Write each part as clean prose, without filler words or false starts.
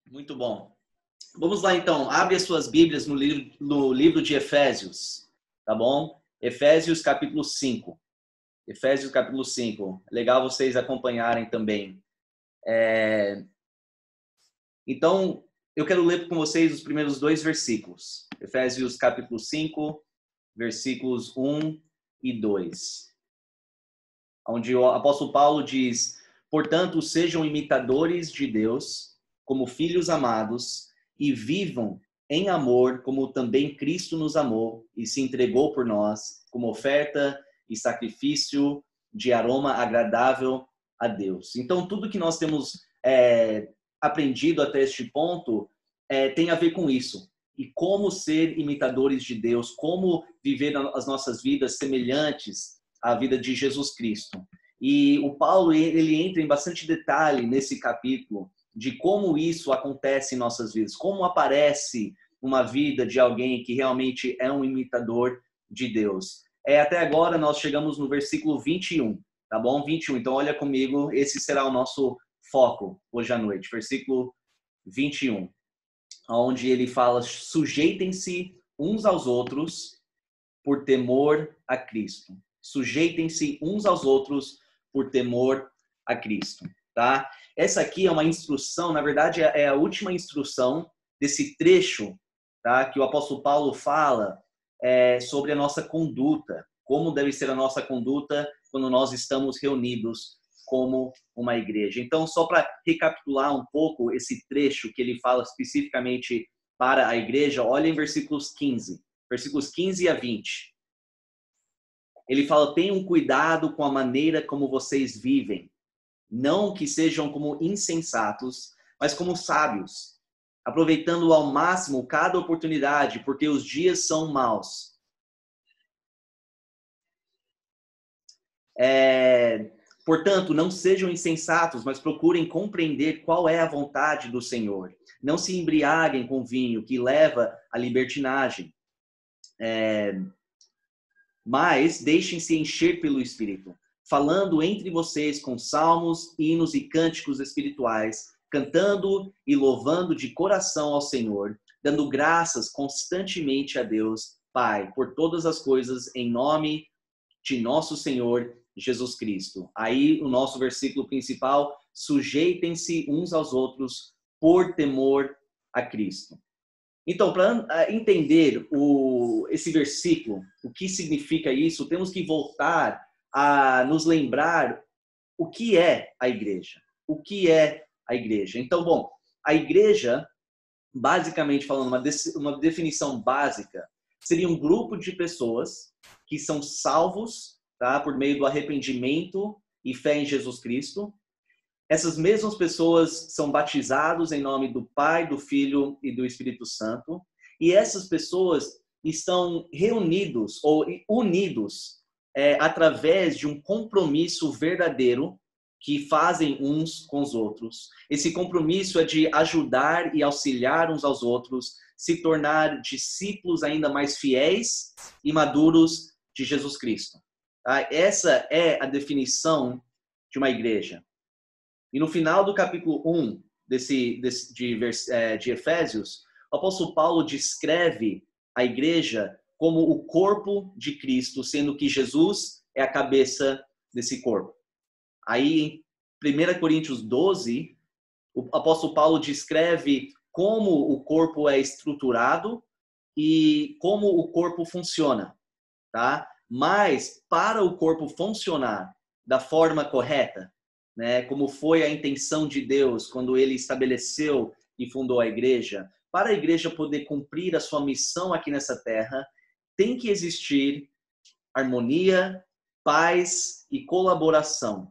Muito bom. Vamos lá então, abre as suas Bíblias no livro de Efésios, tá bom? Efésios capítulo 5. Efésios capítulo 5. Legal vocês acompanharem também. Então, eu quero ler com vocês os primeiros dois versículos. Efésios capítulo 5, versículos 1 e 2. Onde o apóstolo Paulo diz: portanto, sejam imitadores de Deus, como filhos amados, e vivam em amor, como também Cristo nos amou e se entregou por nós, como oferta e sacrifício de aroma agradável a Deus. Então, tudo que nós temos aprendido até este ponto tem a ver com isso. E como ser imitadores de Deus, como viver as nossas vidas semelhantes à vida de Jesus Cristo. E o Paulo, ele entra em bastante detalhe nesse capítulo de como isso acontece em nossas vidas, como aparece uma vida de alguém que realmente é um imitador de Deus. Até agora nós chegamos no versículo 21, tá bom? 21. Então olha comigo, esse será o nosso foco hoje à noite. Versículo 21, onde ele fala: sujeitem-se uns aos outros por temor a Cristo. Sujeitem-se uns aos outros por temor a Cristo, tá? Essa aqui é uma instrução, na verdade é a última instrução desse trecho, tá? Que o apóstolo Paulo fala sobre a nossa conduta, como deve ser a nossa conduta quando nós estamos reunidos como uma igreja. Então, só para recapitular um pouco esse trecho que ele fala especificamente para a igreja, olha em versículos 15 a 20. Ele fala: tenham cuidado com a maneira como vocês vivem. Não que sejam como insensatos, mas como sábios, aproveitando ao máximo cada oportunidade, porque os dias são maus. Portanto, não sejam insensatos, mas procurem compreender qual é a vontade do Senhor. Não se embriaguem com vinho, que leva à libertinagem. Mas deixem-se encher pelo Espírito, falando entre vocês com salmos, hinos e cânticos espirituais, cantando e louvando de coração ao Senhor, dando graças constantemente a Deus, Pai, por todas as coisas, em nome de nosso Senhor Jesus Cristo. Aí o nosso versículo principal: sujeitem-se uns aos outros por temor a Cristo. Então, para entender esse versículo, o que significa isso, temos que voltar a nos lembrar o que é a igreja. O que é a igreja? Então, bom, a igreja, basicamente falando, uma definição básica, seria um grupo de pessoas que são salvos, tá, por meio do arrependimento e fé em Jesus Cristo. Essas mesmas pessoas são batizados em nome do Pai, do Filho e do Espírito Santo. E essas pessoas estão reunidos ou unidos através de um compromisso verdadeiro que fazem uns com os outros. Esse compromisso é de ajudar e auxiliar uns aos outros, se tornar discípulos ainda mais fiéis e maduros de Jesus Cristo. Tá? Essa é a definição de uma igreja. E no final do capítulo 1 de Efésios, o apóstolo Paulo descreve a igreja como o corpo de Cristo, sendo que Jesus é a cabeça desse corpo. Aí, em 1 Coríntios 12, o apóstolo Paulo descreve como o corpo é estruturado e como o corpo funciona, tá? Mas, para o corpo funcionar da forma correta, né, como foi a intenção de Deus quando ele estabeleceu e fundou a igreja, para a igreja poder cumprir a sua missão aqui nessa terra, tem que existir harmonia, paz e colaboração.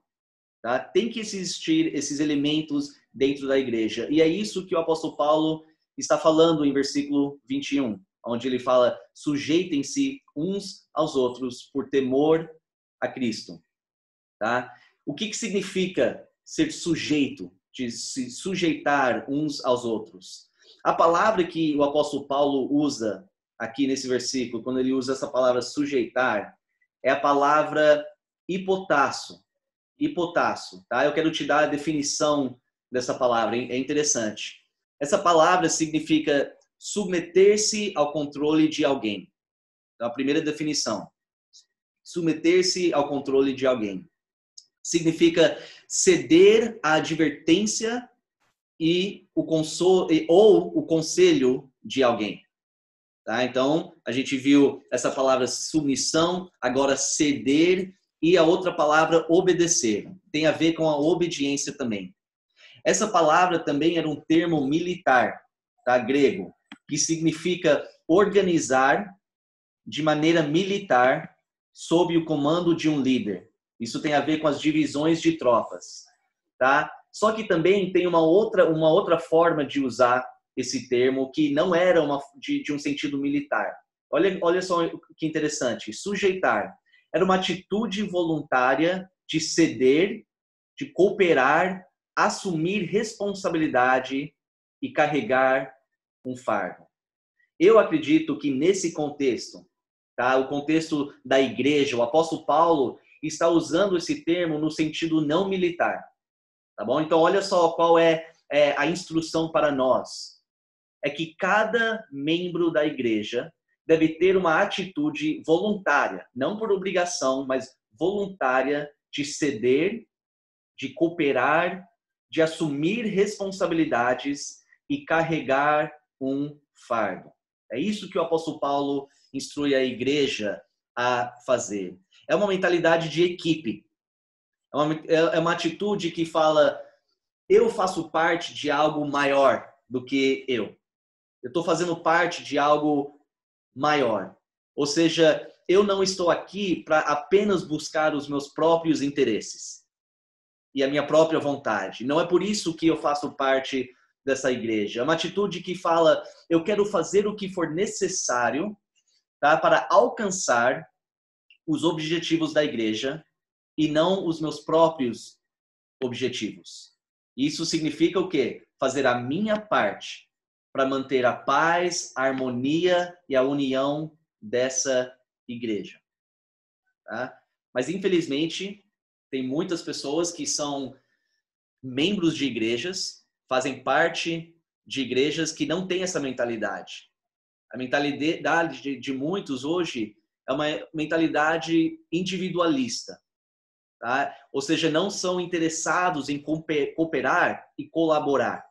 Tá? Tem que existir esses elementos dentro da igreja. E é isso que o apóstolo Paulo está falando em versículo 21, onde ele fala: sujeitem-se uns aos outros por temor a Cristo. Tá? O que significa ser sujeito, de se sujeitar uns aos outros? A palavra que o apóstolo Paulo usa aqui nesse versículo, quando ele usa essa palavra sujeitar, é a palavra hipotasso. Hipotasso, tá? Eu quero te dar a definição dessa palavra, é interessante. Essa palavra significa submeter-se ao controle de alguém. Então, a primeira definição. Submeter-se ao controle de alguém. Significa ceder à advertência e ou o conselho de alguém. Tá? Então, a gente viu essa palavra submissão, agora ceder, e a outra palavra obedecer. Tem a ver com a obediência também. Essa palavra também era um termo militar, tá? Grego, que significa organizar de maneira militar sob o comando de um líder. Isso tem a ver com as divisões de tropas, tá? Só que também tem uma outra forma de usar esse termo que não era de um sentido militar. Olha só que interessante. Sujeitar era uma atitude voluntária de ceder, de cooperar, assumir responsabilidade e carregar um fardo. Eu acredito que nesse contexto, tá, o contexto da igreja, o apóstolo Paulo está usando esse termo no sentido não militar. Tá bom? Então, olha só qual é a instrução para nós. É que cada membro da igreja deve ter uma atitude voluntária, não por obrigação, mas voluntária de ceder, de cooperar, de assumir responsabilidades e carregar um fardo. É isso que o apóstolo Paulo instrui a igreja a fazer. É uma mentalidade de equipe. É uma atitude que fala, eu faço parte de algo maior do que eu. Eu estou fazendo parte de algo maior. Ou seja, eu não estou aqui para apenas buscar os meus próprios interesses e a minha própria vontade. Não é por isso que eu faço parte dessa igreja. É uma atitude que fala, eu quero fazer o que for necessário, tá, para alcançar os objetivos da igreja e não os meus próprios objetivos. Isso significa o quê? Fazer a minha parte para manter a paz, a harmonia e a união dessa igreja. Tá? Mas, infelizmente, tem muitas pessoas que são membros de igrejas, fazem parte de igrejas que não têm essa mentalidade. A mentalidade de muitos hoje é uma mentalidade individualista. Tá? Ou seja, não são interessados em cooperar e colaborar.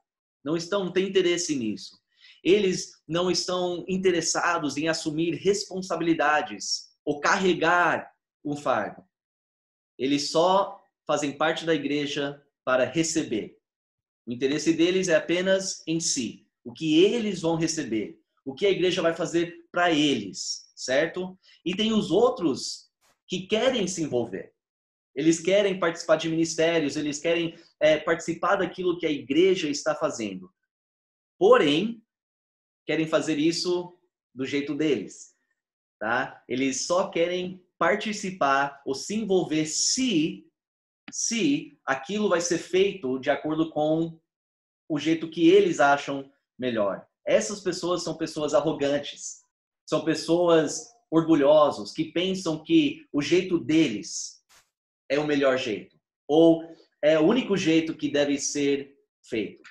Não têm interesse nisso. Eles não estão interessados em assumir responsabilidades ou carregar um fardo. Eles só fazem parte da igreja para receber. O interesse deles é apenas em si. O que eles vão receber. O que a igreja vai fazer para eles. Certo? E tem os outros que querem se envolver. Eles querem participar de ministérios, eles querem participar daquilo que a igreja está fazendo. Porém, querem fazer isso do jeito deles. Tá? Eles só querem participar ou se envolver se aquilo vai ser feito de acordo com o jeito que eles acham melhor. Essas pessoas são pessoas arrogantes. São pessoas orgulhosos que pensam que o jeito deles é o melhor jeito, ou é o único jeito que deve ser feito.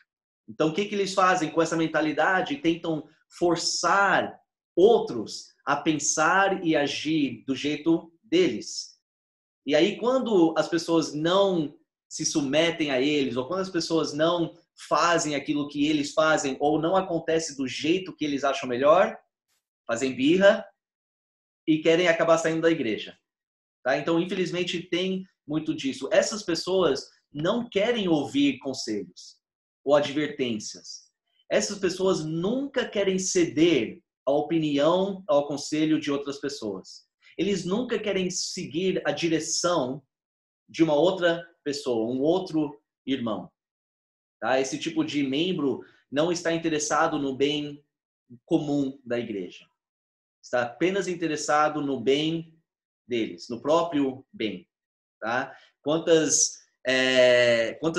Então, o que eles fazem com essa mentalidade? Tentam forçar outros a pensar e agir do jeito deles. E aí, quando as pessoas não se submetem a eles, ou quando as pessoas não fazem aquilo que eles fazem, ou não acontece do jeito que eles acham melhor, fazem birra e querem acabar saindo da igreja. Tá? Então, infelizmente, tem muito disso. Essas pessoas não querem ouvir conselhos ou advertências. Essas pessoas nunca querem ceder à opinião, ao conselho de outras pessoas. Eles nunca querem seguir a direção de uma outra pessoa, um outro irmão. Tá? Esse tipo de membro não está interessado no bem comum da igreja. Está apenas interessado no bem deles, no próprio bem. Tá? Quantas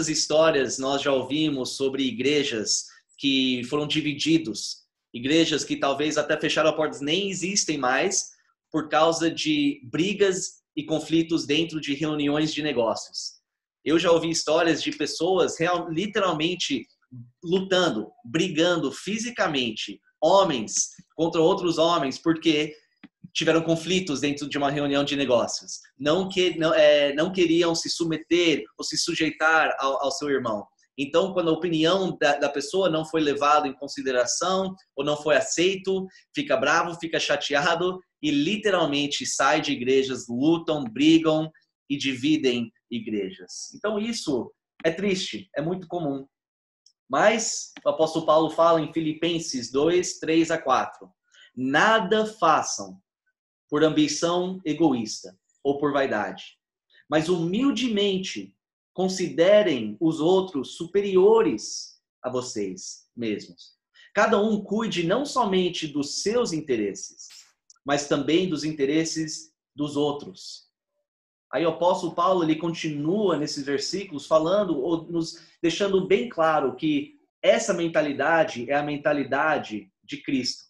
histórias nós já ouvimos sobre igrejas que foram divididos, igrejas que talvez até fecharam as portas, nem existem mais por causa de brigas e conflitos dentro de reuniões de negócios. Eu já ouvi histórias de pessoas literalmente lutando, brigando fisicamente, homens contra outros homens, porque tiveram conflitos dentro de uma reunião de negócios. Não queriam se submeter ou se sujeitar ao seu irmão. Então, quando a opinião da pessoa não foi levada em consideração ou não foi aceito, fica bravo, fica chateado e literalmente sai de igrejas, lutam, brigam e dividem igrejas. Então, isso é triste, é muito comum. Mas o apóstolo Paulo fala em Filipenses 2, 3 a 4. Nada façam por ambição egoísta ou por vaidade, mas humildemente considerem os outros superiores a vocês mesmos. Cada um cuide não somente dos seus interesses, mas também dos interesses dos outros. Aí o apóstolo Paulo, ele continua nesses versículos falando, ou nos deixando bem claro que essa mentalidade é a mentalidade de Cristo.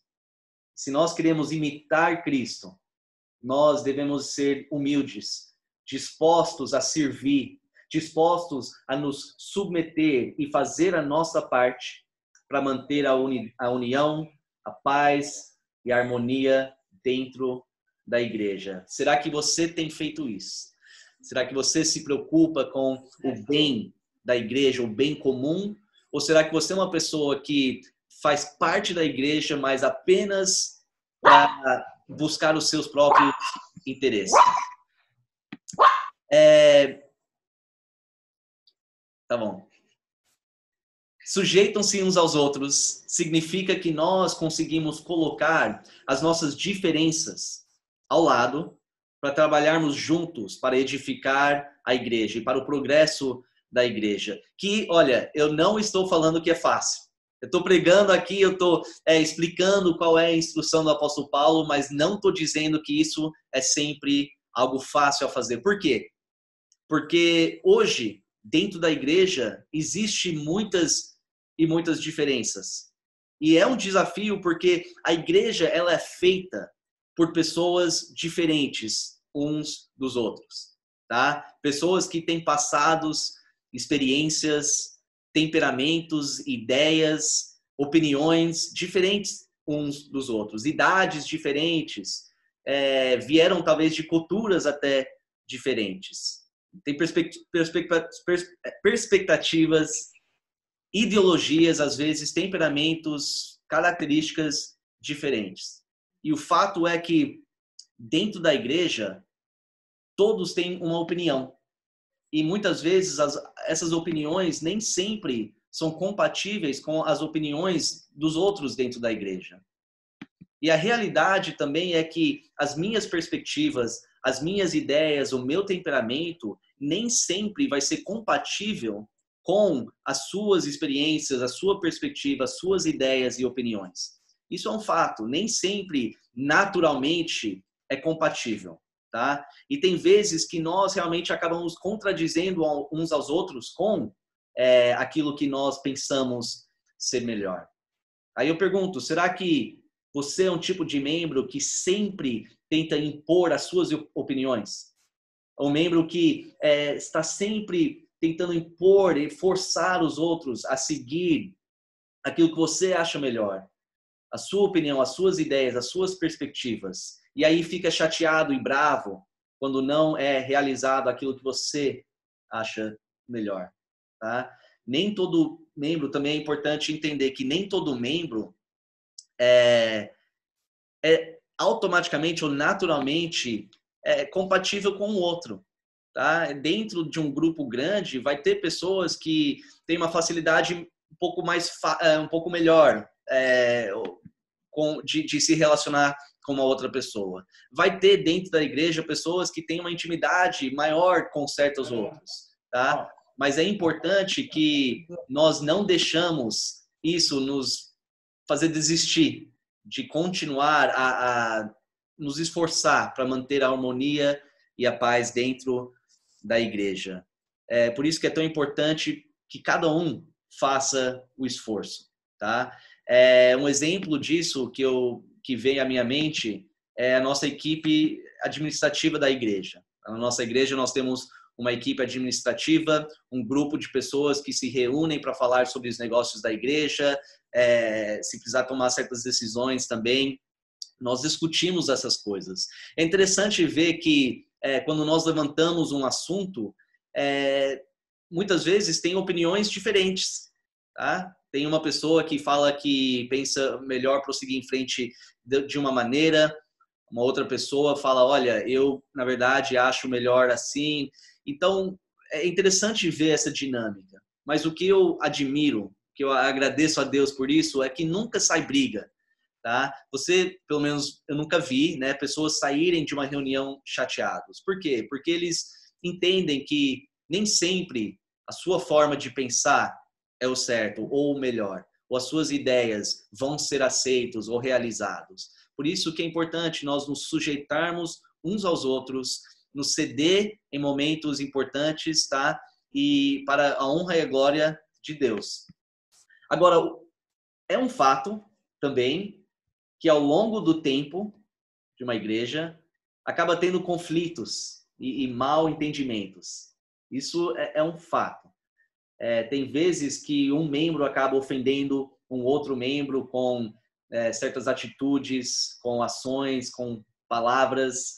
Se nós queremos imitar Cristo, nós devemos ser humildes, dispostos a servir, dispostos a nos submeter e fazer a nossa parte para manter a união, a paz e a harmonia dentro da igreja. Será que você tem feito isso? Será que você se preocupa com o bem da igreja, o bem comum? Ou será que você é uma pessoa que faz parte da igreja, mas apenas para buscar os seus próprios interesses? Tá bom. Sujeitam-se uns aos outros significa que nós conseguimos colocar as nossas diferenças ao lado para trabalharmos juntos para edificar a igreja e para o progresso da igreja. Que, olha, eu não estou falando que é fácil. Eu estou pregando aqui, eu estou explicando qual é a instrução do apóstolo Paulo, mas não estou dizendo que isso é sempre algo fácil a fazer. Por quê? Porque hoje, dentro da igreja, existe muitas diferenças. E é um desafio porque a igreja ela é feita por pessoas diferentes uns dos outros, tá? Pessoas que têm passados, experiências, temperamentos, ideias, opiniões diferentes uns dos outros, idades diferentes, vieram talvez de culturas até diferentes. Tem perspectivas, ideologias, às vezes, temperamentos, características diferentes. E o fato é que, dentro da igreja, todos têm uma opinião. E muitas vezes essas opiniões nem sempre são compatíveis com as opiniões dos outros dentro da igreja. E a realidade também é que as minhas perspectivas, as minhas ideias, o meu temperamento, nem sempre vai ser compatível com as suas experiências, a sua perspectiva, as suas ideias e opiniões. Isso é um fato, nem sempre, naturalmente, é compatível, tá? E tem vezes que nós realmente acabamos contradizendo uns aos outros com aquilo que nós pensamos ser melhor. Aí eu pergunto, será que você é um tipo de membro que sempre tenta impor as suas opiniões? Um membro que está sempre tentando impor e forçar os outros a seguir aquilo que você acha melhor? A sua opinião, as suas ideias, as suas perspectivas. E aí fica chateado e bravo quando não é realizado aquilo que você acha melhor, tá? Nem todo membro, também é importante entender que nem todo membro é automaticamente ou naturalmente compatível com o outro, tá? Dentro de um grupo grande vai ter pessoas que têm uma facilidade um pouco melhor de se relacionar com uma outra pessoa. Vai ter dentro da igreja pessoas que têm uma intimidade maior com certos outros, tá? Mas é importante que nós não deixamos isso nos fazer desistir de continuar a nos esforçar para manter a harmonia e a paz dentro da igreja. Por isso que é tão importante que cada um faça o esforço, tá? Um exemplo disso que vem à minha mente é a nossa equipe administrativa da igreja. Na nossa igreja nós temos uma equipe administrativa, um grupo de pessoas que se reúnem para falar sobre os negócios da igreja, se precisar tomar certas decisões também. Nós discutimos essas coisas. É interessante ver que quando nós levantamos um assunto, muitas vezes tem opiniões diferentes. Tá? Tem uma pessoa que fala que pensa melhor prosseguir em frente de uma maneira, uma outra pessoa fala, olha, eu, na verdade, acho melhor assim. Então, é interessante ver essa dinâmica. Mas o que eu admiro, que eu agradeço a Deus por isso, é que nunca sai briga. Tá? Você, pelo menos, eu nunca vi, né, pessoas saírem de uma reunião chateados. Por quê? Porque eles entendem que nem sempre a sua forma de pensar é o certo ou o melhor, ou as suas ideias vão ser aceitos ou realizados. Por isso que é importante nós nos sujeitarmos uns aos outros, nos ceder em momentos importantes, tá? E para a honra e a glória de Deus. Agora, é um fato também que ao longo do tempo de uma igreja acaba tendo conflitos e mal entendimentos. Isso é um fato. Tem vezes que um membro acaba ofendendo um outro membro com certas atitudes, com ações, com palavras.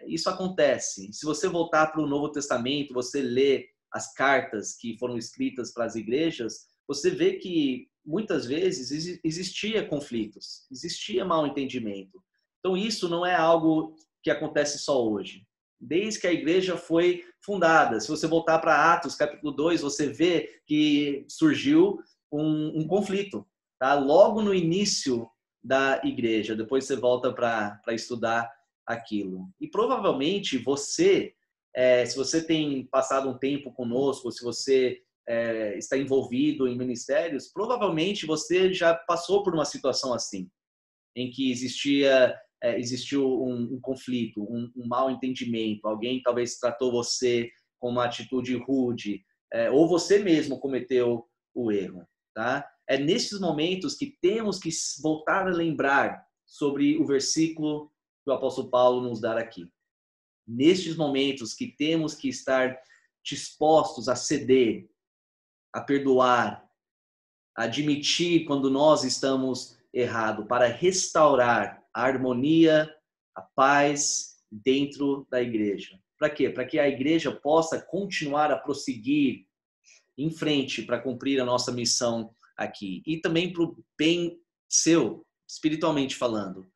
Isso acontece. Se você voltar para o Novo Testamento, você lê as cartas que foram escritas para as igrejas, você vê que muitas vezes existia conflitos, existia mal entendimento. Então isso não é algo que acontece só hoje. Desde que a igreja foi fundada, se você voltar para Atos, capítulo 2, você vê que surgiu um conflito, tá? Logo no início da igreja, depois você volta para estudar aquilo. E provavelmente você, se você tem passado um tempo conosco, se você está envolvido em ministérios, provavelmente você já passou por uma situação assim, em que existiu um conflito, um mal entendimento, alguém talvez tratou você com uma atitude rude, ou você mesmo cometeu o erro. Tá? É nesses momentos que temos que voltar a lembrar sobre o versículo que o apóstolo Paulo nos dá aqui. Nestes momentos que temos que estar dispostos a ceder, a perdoar, a admitir quando nós estamos errados, para restaurar a harmonia, a paz dentro da igreja. Para quê? Para que a igreja possa continuar a prosseguir em frente para cumprir a nossa missão aqui. E também para o bem seu, espiritualmente falando,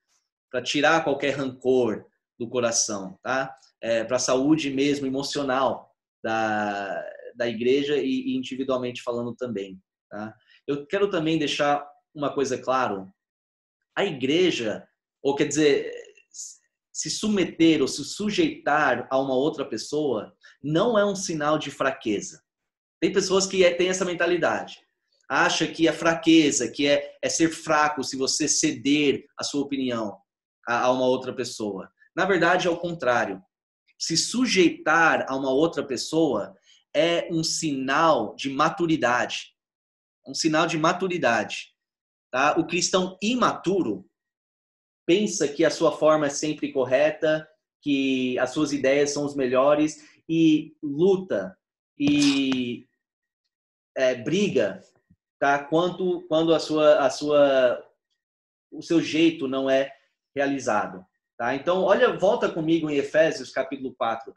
para tirar qualquer rancor do coração, tá? Para a saúde mesmo emocional da igreja e individualmente falando também, tá? Eu quero também deixar uma coisa claro. A igreja, ou quer dizer, se submeter ou se sujeitar a uma outra pessoa, não é um sinal de fraqueza. Tem pessoas que têm essa mentalidade. Acha que é fraqueza, que é ser fraco se você ceder a sua opinião a uma outra pessoa. Na verdade, é o contrário. Se sujeitar a uma outra pessoa é um sinal de maturidade. Um sinal de maturidade. Tá? O cristão imaturo pensa que a sua forma é sempre correta, que as suas ideias são os melhores e luta e briga, tá? Quando o seu jeito não é realizado. Tá? Então, volta comigo em Efésios capítulo 4.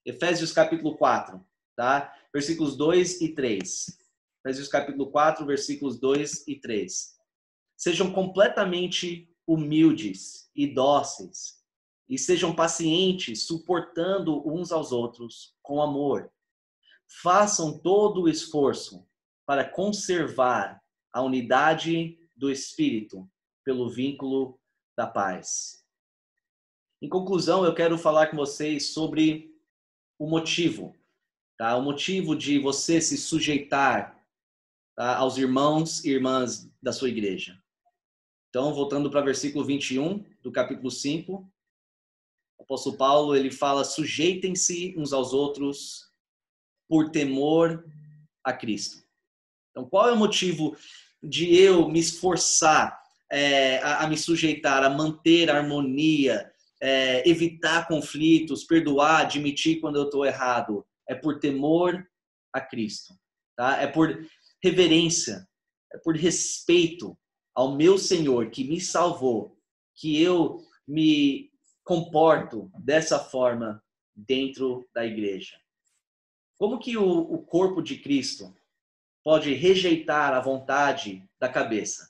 Efésios capítulo 4, tá? Versículos 2 e 3. Efésios capítulo 4, versículos 2 e 3. Sejam completamente humildes e dóceis, e sejam pacientes, suportando uns aos outros com amor. Façam todo o esforço para conservar a unidade do Espírito pelo vínculo da paz. Em conclusão, eu quero falar com vocês sobre o motivo, tá? O motivo de você se sujeitar, tá, aos irmãos e irmãs da sua igreja. Então, voltando para o versículo 21 do capítulo 5, o apóstolo Paulo ele fala: sujeitem-se uns aos outros por temor a Cristo. Então, qual é o motivo de eu me esforçar a me sujeitar, a manter a harmonia, evitar conflitos, perdoar, admitir quando eu estou errado. É por temor a Cristo, tá? É por reverência, é por respeito ao meu Senhor que me salvou, que eu me comporto dessa forma dentro da igreja. Como que o corpo de Cristo pode rejeitar a vontade da cabeça?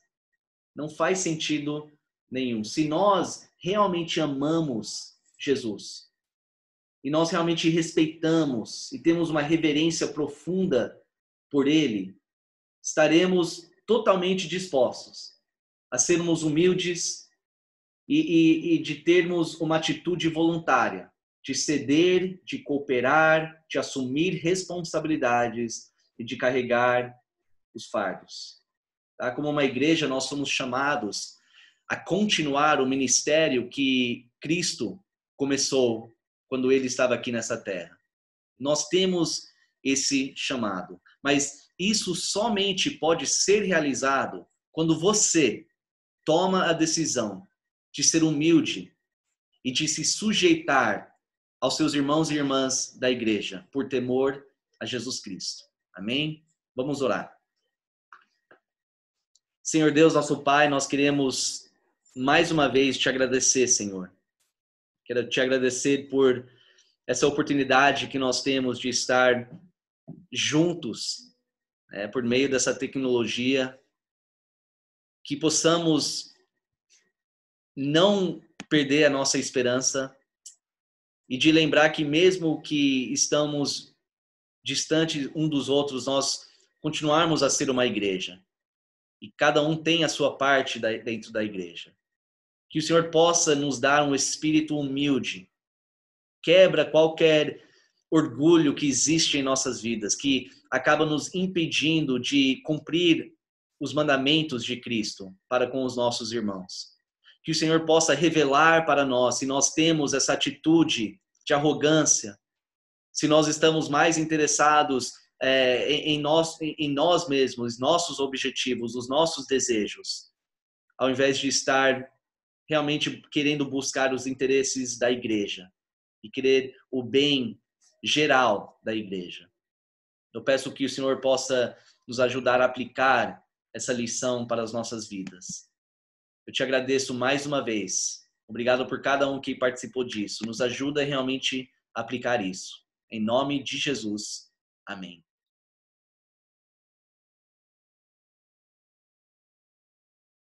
Não faz sentido nenhum. Se nós realmente amamos Jesus e nós realmente respeitamos e temos uma reverência profunda por Ele, estaremos totalmente dispostos a sermos humildes e de termos uma atitude voluntária, de ceder, de cooperar, de assumir responsabilidades e de carregar os fardos. Tá? Como uma igreja, nós somos chamados a continuar o ministério que Cristo começou quando ele estava aqui nessa terra. Nós temos esse chamado, mas isso somente pode ser realizado quando você toma a decisão de ser humilde e de se sujeitar aos seus irmãos e irmãs da igreja por temor a Jesus Cristo. Amém? Vamos orar. Senhor Deus, nosso Pai, nós queremos mais uma vez te agradecer, Senhor. Quero te agradecer por essa oportunidade que nós temos de estar juntos, por meio dessa tecnologia, que possamos não perder a nossa esperança e de lembrar que mesmo que estamos distantes um dos outros, nós continuarmos a ser uma igreja. E cada um tem a sua parte dentro da igreja. Que o Senhor possa nos dar um espírito humilde, quebra qualquer orgulho que existe em nossas vidas, que acaba nos impedindo de cumprir os mandamentos de Cristo para com os nossos irmãos. Que o Senhor possa revelar para nós se nós temos essa atitude de arrogância, se nós estamos mais interessados em nós mesmos, nossos objetivos, os nossos desejos, ao invés de estar realmente querendo buscar os interesses da igreja e querer o bem geral da igreja. Eu peço que o Senhor possa nos ajudar a aplicar essa lição para as nossas vidas. Eu te agradeço mais uma vez. Obrigado por cada um que participou disso. Nos ajuda realmente a aplicar isso. Em nome de Jesus. Amém.